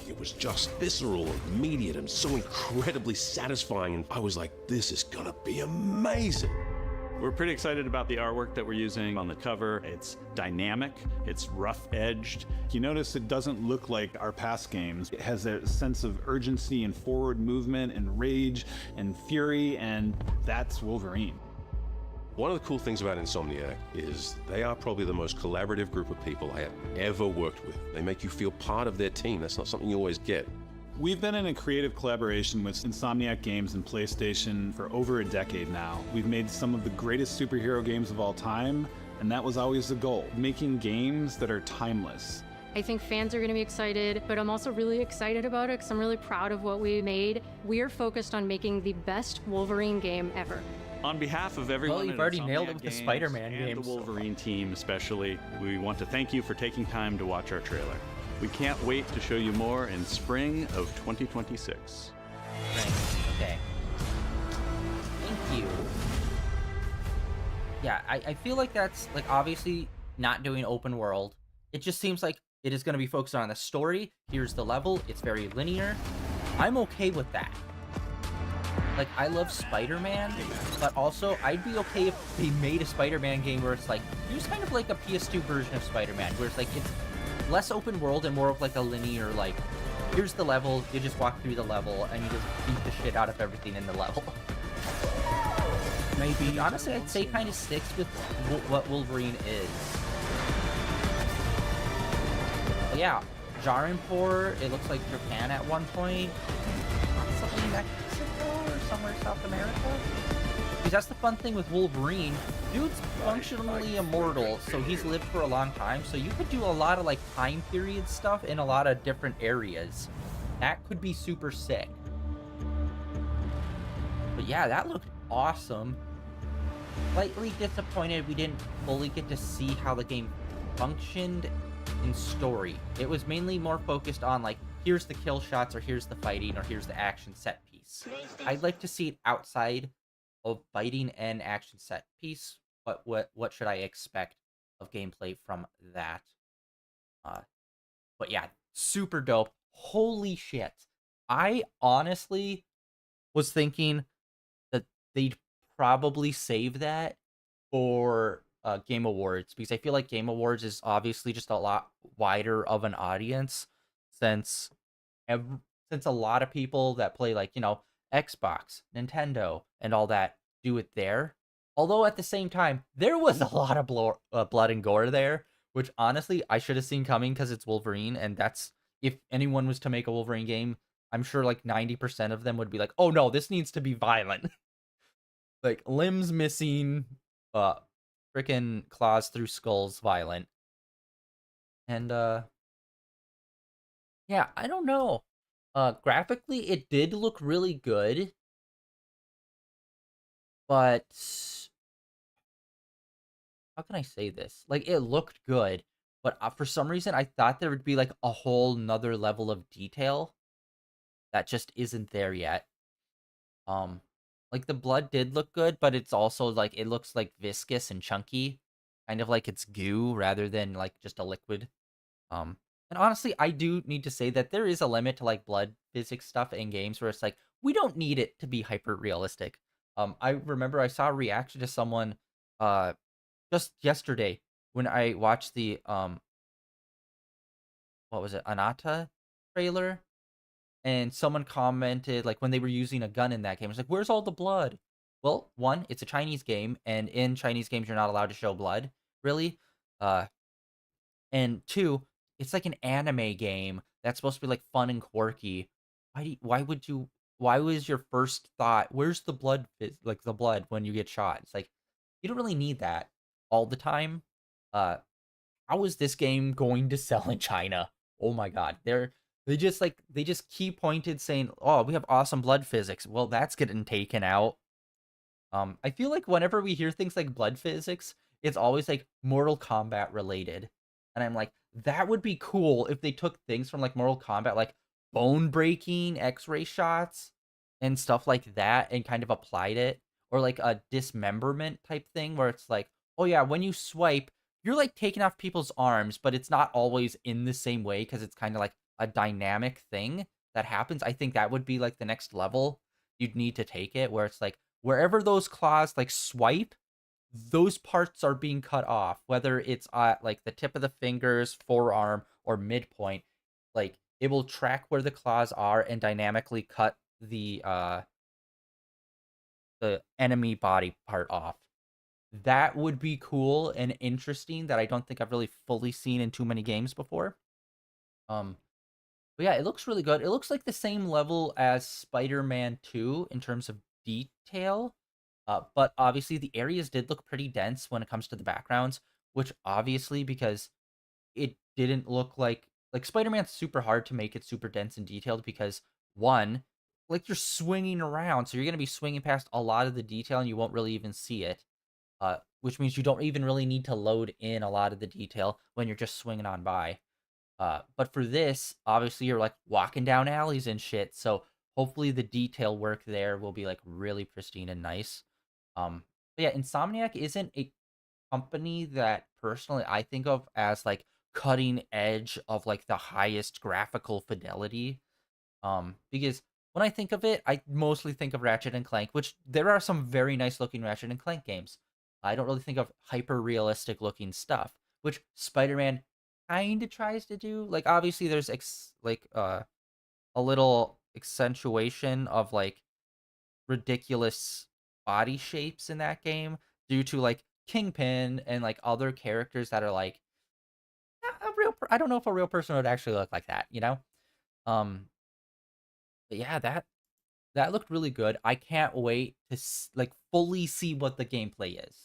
It was just visceral and immediate and so incredibly satisfying, and I was like, this is gonna be amazing. We're pretty excited about the artwork that we're using on the cover. It's dynamic, it's rough-edged. You notice it doesn't look like our past games. It has a sense of urgency and forward movement and rage and fury, and that's Wolverine. One of the cool things about Insomniac is they are probably the most collaborative group of people I have ever worked with. They make you feel part of their team. That's not something you always get. We've been in a creative collaboration with Insomniac Games and PlayStation for over a decade now. We've made some of the greatest superhero games of all time, and that was always the goal, making games that are timeless. I think fans are going to be excited, but I'm also really excited about it because I'm really proud of what we made. We are focused on making the best Wolverine game ever. On behalf of everyone you've at already Insomniac nailed it with the Games Spider-Man and games. the Wolverine team especially, we want to thank you for taking time to watch our trailer. We can't wait to show you more in spring of 2026. Okay. Thank you. Yeah, I feel like that's, like, obviously not doing open world. It just seems like it is going to be focused on the story. Here's the level. It's very linear. I'm okay with that. Like, I love Spider-Man, but also I'd be okay if they made a Spider-Man game where it's like, use kind of like a PS2 version of Spider-Man, where it's like, it's less open world and more of like a linear, like, here's the level, you just walk through the level, and you just beat the shit out of everything in the level. Maybe, honestly, I'd say kind of sticks with what Wolverine is. But yeah, Jarinpor, it looks like Japan at one point. Something Mexico or somewhere South America? Because that's the fun thing with Wolverine. Dude's functionally immortal, so he's lived for a long time, so you could do a lot of, like, time period stuff in a lot of different areas. That could be super sick. But yeah, that looked awesome. Slightly disappointed we didn't fully get to see how the game functioned in story. It was mainly more focused on, like, here's the kill shots, or here's the fighting, or here's the action set piece. I'd like to see it outside of fighting and action set piece. But what should I expect of gameplay from that? But yeah, super dope. Holy shit. I honestly was thinking that they'd probably save that for Game Awards, because I feel like Game Awards is obviously just a lot wider of an audience, since a lot of people that play, like, you know, Xbox, Nintendo, and all that do it there. Although at the same time, there was a lot of blood and gore there, which honestly I should have seen coming because it's Wolverine, and that's, if anyone was to make a Wolverine game, I'm sure like 90% of them would be like, oh no, this needs to be violent. Like, limbs missing, freaking claws through skulls violent. And yeah, I don't know. Graphically, it did look really good, but how can I say this? Like, it looked good, but for some reason, I thought there would be like a whole nother level of detail that just isn't there yet. Like, the blood did look good, but it's also like, it looks like viscous and chunky, kind of like it's goo rather than like just a liquid. And honestly, I do need to say that there is a limit to, like, blood physics stuff in games where it's like, we don't need it to be hyper realistic. I remember I saw a reaction to someone just yesterday when I watched the what was it, Anata trailer, and someone commented, like, when they were using a gun in that game, it's like, where's all the blood? Well, one, it's a Chinese game, and in Chinese games you're not allowed to show blood, really. And two, it's like an anime game that's supposed to be like fun and quirky. Why was your first thought, where's the blood, like the blood when you get shot? It's like, you don't really need that all the time. How is this game going to sell in China? Oh my god. They just key pointed saying, oh, we have awesome blood physics. Well, that's getting taken out. I feel like whenever we hear things like blood physics, it's always like Mortal Kombat related. And I'm like, that would be cool if they took things from like Mortal Kombat, like, bone breaking X-ray shots and stuff like that, and kind of applied it, or like a dismemberment type thing where it's like, oh yeah, when you swipe, you're like taking off people's arms, but it's not always in the same way because it's kind of like a dynamic thing that happens. I think that would be like the next level you'd need to take it, where it's like wherever those claws like swipe, those parts are being cut off, whether it's at like the tip of the fingers, forearm, or midpoint. Like it will track where the claws are and dynamically cut the enemy body part off. That would be cool and interesting that I don't think I've really fully seen in too many games before. But yeah, it looks really good. It looks like the same level as Spider-Man 2 in terms of detail. But obviously the areas did look pretty dense when it comes to the backgrounds, which obviously because it didn't look like Spider-Man's super hard to make it super dense and detailed because one, like you're swinging around, so you're going to be swinging past a lot of the detail and you won't really even see it. Which means you don't even really need to load in a lot of the detail when you're just swinging on by. But for this, obviously you're like walking down alleys and shit, so hopefully the detail work there will be like really pristine and nice. But yeah, Insomniac isn't a company that personally I think of as like cutting edge of like the highest graphical fidelity. Because when I think of it, I mostly think of Ratchet and Clank, which there are some very nice looking Ratchet and Clank games. I don't really think of hyper realistic looking stuff, which Spider-Man kind of tries to do. Like obviously there's a little accentuation of like ridiculous body shapes in that game due to like Kingpin and like other characters that are like I don't know if a real person would actually look like that, you know? Um but yeah, that looked really good. I can't wait to like fully see what the gameplay is.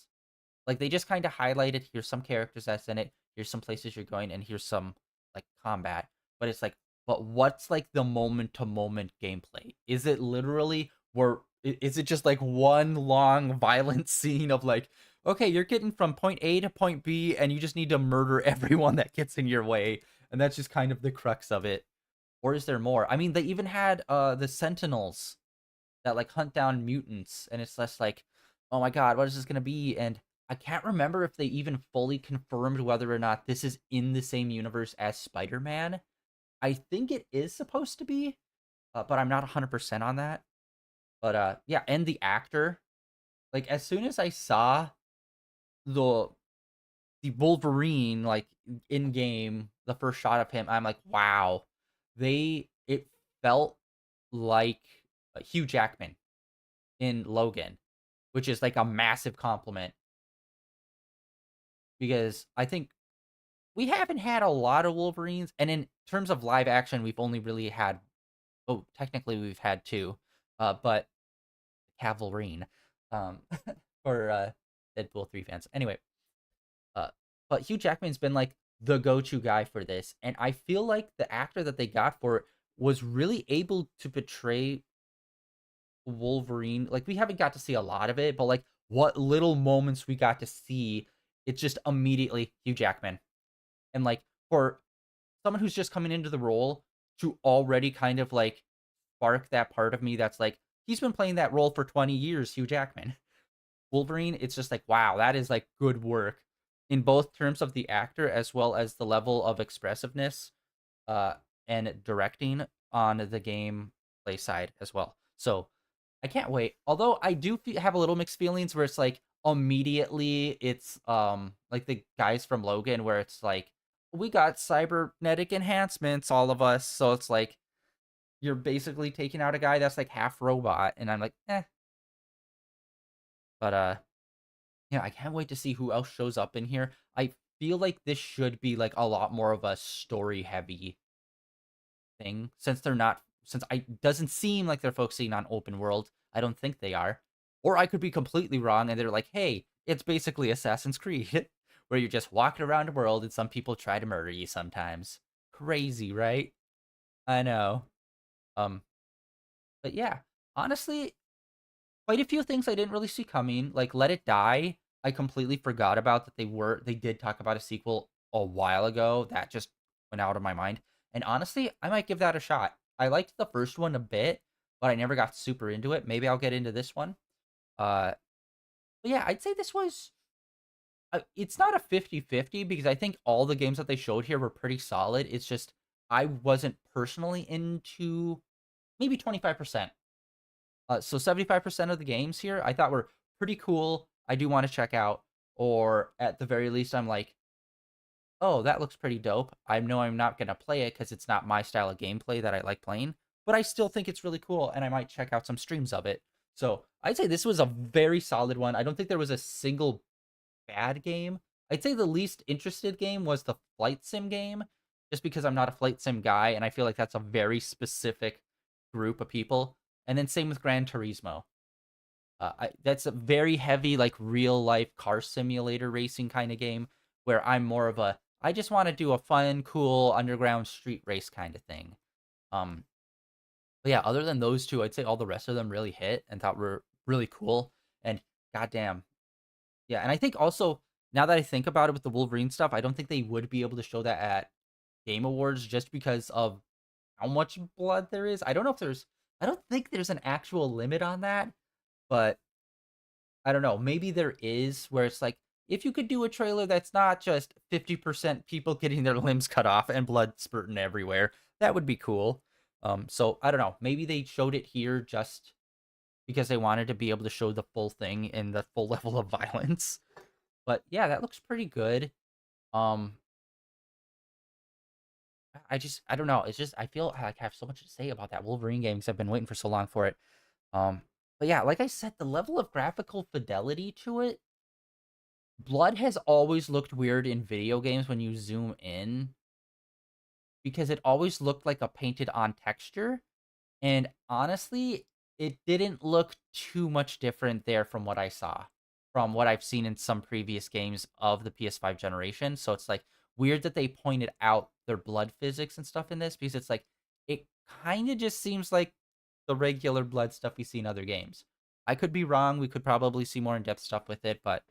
Like they just kind of highlighted here's some characters that's in it, here's some places you're going, and here's some like combat. But it's like, but what's like the moment to moment gameplay? Is it literally is it just like one long violent scene of like, okay, you're getting from point A to point B and you just need to murder everyone that gets in your way, and that's just kind of the crux of it? Or is there more? I mean, they even had the Sentinels that like hunt down mutants, and it's just like, oh my god, what is this gonna be? And I can't remember if they even fully confirmed whether or not this is in the same universe as Spider-Man. I think it is supposed to be, but I'm not 100% on that. But yeah, and the actor, like as soon as I saw the the Wolverine like in game, the first shot of him, I'm like, wow, it felt like Hugh Jackman in Logan, which is like a massive compliment because I think we haven't had a lot of Wolverines, and in terms of live action, we've only really had technically we've had two, but Cavalrine, um, for Deadpool 3 fans. Anyway, but Hugh Jackman's been like the go-to guy for this, and I feel like the actor that they got for it was really able to portray Wolverine. Like we haven't got to see a lot of it, but like what little moments we got to see, it's just immediately Hugh Jackman. And like for someone who's just coming into the role to already kind of like spark that part of me that's like, he's been playing that role for 20 years, Hugh Jackman. Wolverine, it's just like, wow, that is like good work in both terms of the actor as well as the level of expressiveness and directing on the game play side as well. So I can't wait. Although I do have a little mixed feelings where it's like immediately it's like the guys from Logan where it's like we got cybernetic enhancements, all of us. So it's like you're basically taking out a guy that's like half robot, and I'm like, eh. But yeah, I can't wait to see who else shows up in here. I feel like this should be like a lot more of a story heavy thing since I doesn't seem like they're focusing on open world. I don't think they are. Or I could be completely wrong and they're like, hey, it's basically Assassin's Creed, where you're just walking around the world and some people try to murder you sometimes. Crazy, right? I know. But yeah, honestly, quite a few things I didn't really see coming. Like Let It Die, I completely forgot about that they did talk about a sequel a while ago. That just went out of my mind. And honestly, I might give that a shot. I liked the first one a bit, but I never got super into it. Maybe I'll get into this one. Uh, but yeah, I'd say this was it's not a 50-50 because I think all the games that they showed here were pretty solid. It's just I wasn't personally into maybe 25%. So 75% of the games here I thought were pretty cool. I do want to check out, or at the very least, I'm like, oh, that looks pretty dope. I know I'm not gonna play it because it's not my style of gameplay that I like playing, but I still think it's really cool, and I might check out some streams of it. So I'd say this was a very solid one. I don't think there was a single bad game. I'd say the least interested game was the flight sim game, just because I'm not a flight sim guy, and I feel like that's a very specific group of people. And then same with Gran Turismo. That's a very heavy, like real life car simulator racing kind of game, where I'm more of a I just want to do a fun, cool underground street race kind of thing. Um, but yeah, other than those two, I'd say all the rest of them really hit and thought were really cool. And goddamn, yeah, and I think also now that I think about it with the Wolverine stuff, I don't think they would be able to show that at Game Awards just because of how much blood there is. I don't think there's an actual limit on that, but I don't know. Maybe there is where it's like if you could do a trailer that's not just 50% people getting their limbs cut off and blood spurting everywhere, that would be cool. So I don't know. Maybe they showed it here just because they wanted to be able to show the full thing and the full level of violence. But yeah, that looks pretty good. Um, I don't know. It's just I feel like I have so much to say about that Wolverine game because I've been waiting for so long for it. But yeah, like I said, the level of graphical fidelity to it, blood has always looked weird in video games when you zoom in because it always looked like a painted on texture. And honestly, it didn't look too much different there from what I saw, from what I've seen in some previous games of the PS5 generation. So it's like weird that they pointed out their blood physics and stuff in this because it's like it kind of just seems like the regular blood stuff we see in other games. I could be wrong. We could probably see more in-depth stuff with it, but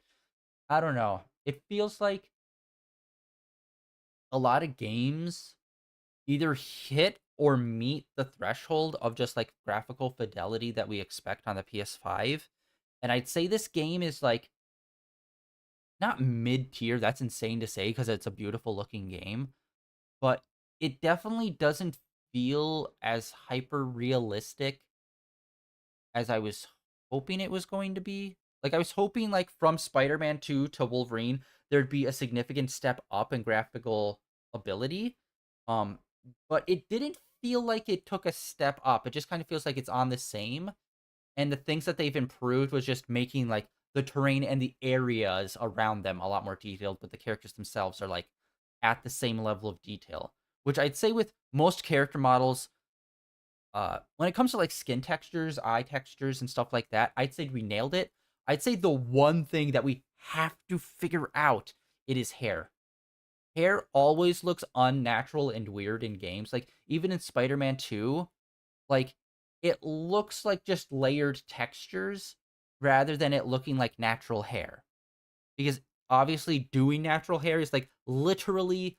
I don't know. It feels like a lot of games either hit or meet the threshold of just like graphical fidelity that we expect on the PS5. And I'd say this game is like not mid-tier, that's insane to say because it's a beautiful looking game, but it definitely doesn't feel as hyper realistic as I was hoping it was going to be. Like I was hoping like from Spider-Man 2 to Wolverine there'd be a significant step up in graphical ability. Um but it didn't feel like it took a step up. It just kind of feels like it's on the same. And the things that they've improved was just making like the terrain and the areas around them a lot more detailed, but the characters themselves are like at the same level of detail. Which I'd say with most character models, when it comes to like skin textures, eye textures, and stuff like that, I'd say we nailed it. I'd say the one thing that we have to figure out it is hair. Hair always looks unnatural and weird in games. Like even in Spider-Man 2, like it looks like just layered textures rather than it looking like natural hair. Because obviously doing natural hair is like literally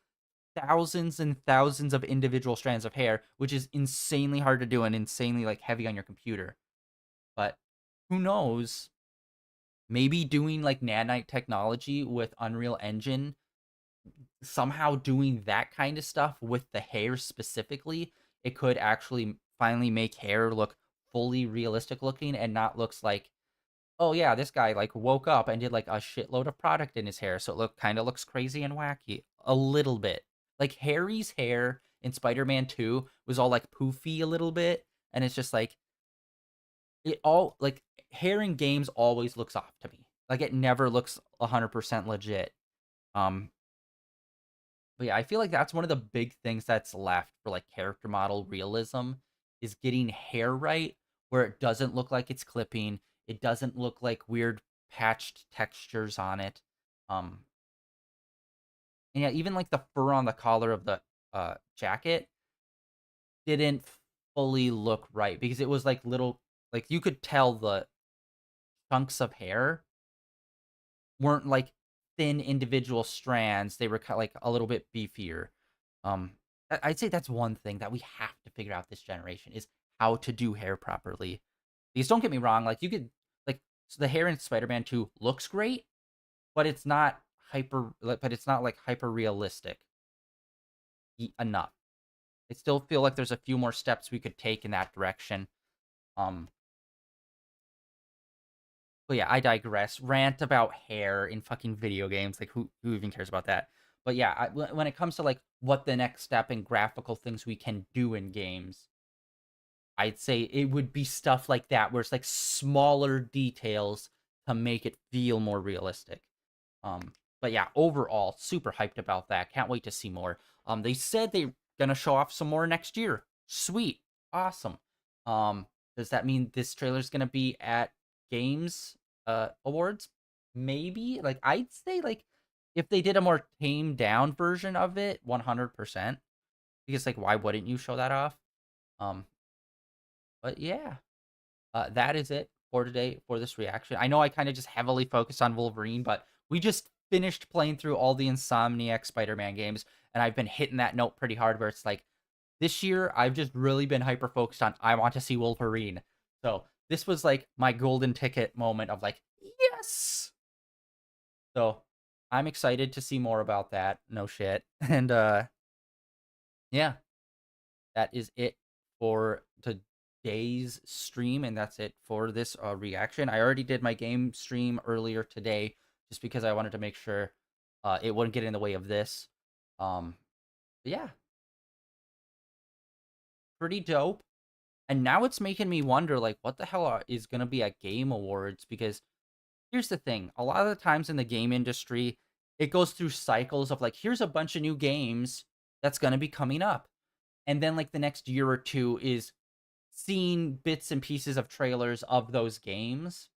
thousands and thousands of individual strands of hair, which is insanely hard to do and insanely like heavy on your computer. But who knows? Maybe doing like nanite technology with Unreal Engine, somehow doing that kind of stuff with the hair specifically, it could actually finally make hair look fully realistic looking and not looks like, oh yeah, this guy like woke up and did like a shitload of product in his hair, so it kind of looks crazy and wacky a little bit. Like Harry's hair in Spider-Man 2 was all like poofy a little bit, and it's just like it all like hair in games always looks off to me. Like it never looks 100% legit. Um but yeah, I feel like that's one of the big things that's left for like character model realism is getting hair right where it doesn't look like it's clipping, it doesn't look like weird patched textures on it. Um and yeah, even like the fur on the collar of the jacket didn't fully look right because it was like little like you could tell the chunks of hair weren't like thin individual strands. They were kind of like a little bit beefier. I'd say that's one thing that we have to figure out this generation is how to do hair properly. Because don't get me wrong, like you could like so the hair in Spider-Man 2 looks great, but it's not but it's not like hyper realistic enough. I still feel like there's a few more steps we could take in that direction. Um but yeah, I digress. Rant about hair in fucking video games. Like, who even cares about that? But yeah, when it comes to like what the next step in graphical things we can do in games, I'd say it would be stuff like that, where it's like smaller details to make it feel more realistic. But yeah, overall, super hyped about that. Can't wait to see more. They said they're gonna show off some more next year. Sweet, awesome. Does that mean this trailer's gonna be at Games Awards? Maybe. Like, I'd say like if they did a more tamed down version of it, 100%. Because like, why wouldn't you show that off? Um, but yeah, that is it for today for this reaction. I know I kind of just heavily focused on Wolverine, but we just finished playing through all the Insomniac Spider-Man games, and I've been hitting that note pretty hard where it's like, this year, I've just really been hyper focused on, I want to see Wolverine. So this was like my golden ticket moment of like, yes! So I'm excited to see more about that. No shit. And yeah, that is it for today's stream, and that's it for this reaction. I already did my game stream earlier today just because I wanted to make sure it wouldn't get in the way of this. Yeah, pretty dope. And now it's making me wonder, like, what the hell is going to be at Game Awards? Because here's the thing. A lot of the times in the game industry, it goes through cycles of, like, here's a bunch of new games that's going to be coming up. And then, like, the next year or two is seeing bits and pieces of trailers of those games.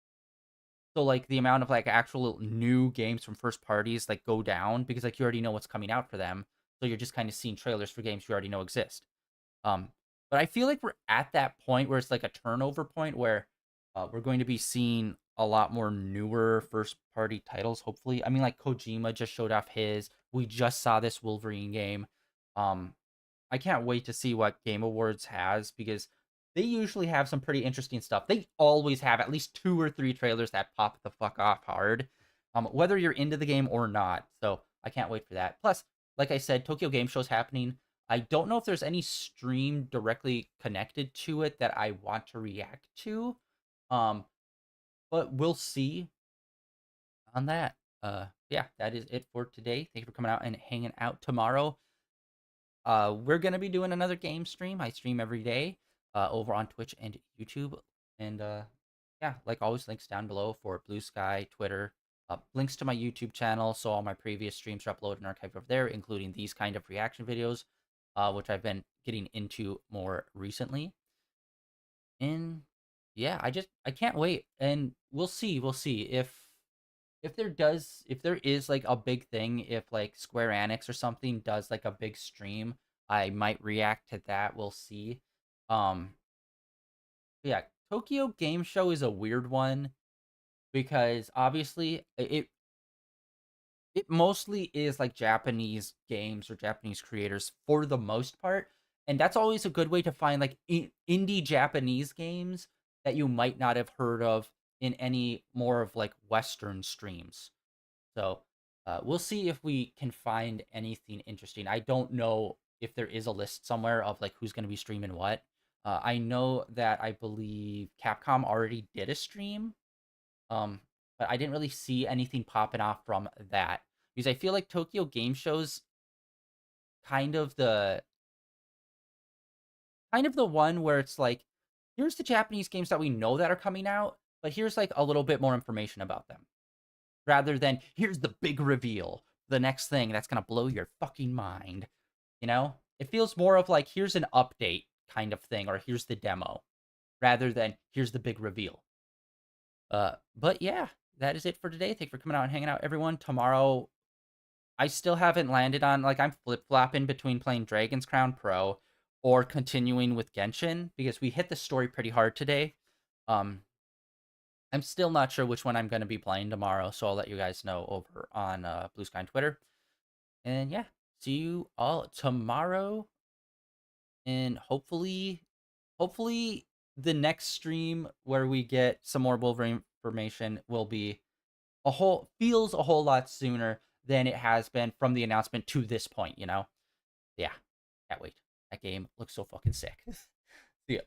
So, like, the amount of, like, actual new games from first parties, like, go down because, like, you already know what's coming out for them. So you're just kind of seeing trailers for games you already know exist. But I feel like we're at that point where it's like a turnover point where we're going to be seeing a lot more newer first-party titles, hopefully. I mean, like, Kojima just showed off his. We just saw this Wolverine game. I can't wait to see what Game Awards has because they usually have some pretty interesting stuff. They always have at least 2 or 3 trailers that pop the fuck off hard, whether you're into the game or not. So I can't wait for that. Plus, like I said, Tokyo Game Show's happening. I don't know if there's any stream directly connected to it that I want to react to. But we'll see on that. Yeah, that is it for today. Thank you for coming out and hanging out tomorrow. We're gonna be doing another game stream. I stream every day over on Twitch and YouTube. And yeah, like always, links down below for Blue Sky, Twitter, links to my YouTube channel. So all my previous streams are uploaded and archived over there, including these kind of reaction videos, which I've been getting into more recently. And yeah, I can't wait. And we'll see if there is like a big thing, if like Square Enix or something does like a big stream, I might react to that. We'll see. Yeah, Tokyo Game Show is a weird one because obviously it mostly is like Japanese games or Japanese creators for the most part, and that's always a good way to find like indie Japanese games that you might not have heard of in any more of like Western streams. So we'll see if we can find anything interesting. I don't know if there is a list somewhere of like who's going to be streaming what. I know that I believe Capcom already did a stream, but I didn't really see anything popping off from that because I feel like Tokyo Game Show's kind of the one where it's like, here's the Japanese games that we know that are coming out, but here's like a little bit more information about them, rather than here's the big reveal, the next thing that's gonna blow your fucking mind. You know, it feels more of like here's an update kind of thing, or here's the demo, rather than here's the big reveal. But yeah, that is it for today. Thanks for coming out and hanging out, everyone. Tomorrow, I still haven't landed on, like, I'm flip-flopping between playing Dragon's Crown Pro or continuing with Genshin, because we hit the story pretty hard today. I'm still not sure which one I'm going to be playing tomorrow, so I'll let you guys know over on Blue Sky and Twitter. And yeah, see you all tomorrow. And hopefully the next stream where we get some more Wolverine information will be feels a whole lot sooner than it has been from the announcement to this point, you know? Yeah, can't wait. That game looks so fucking sick. See ya.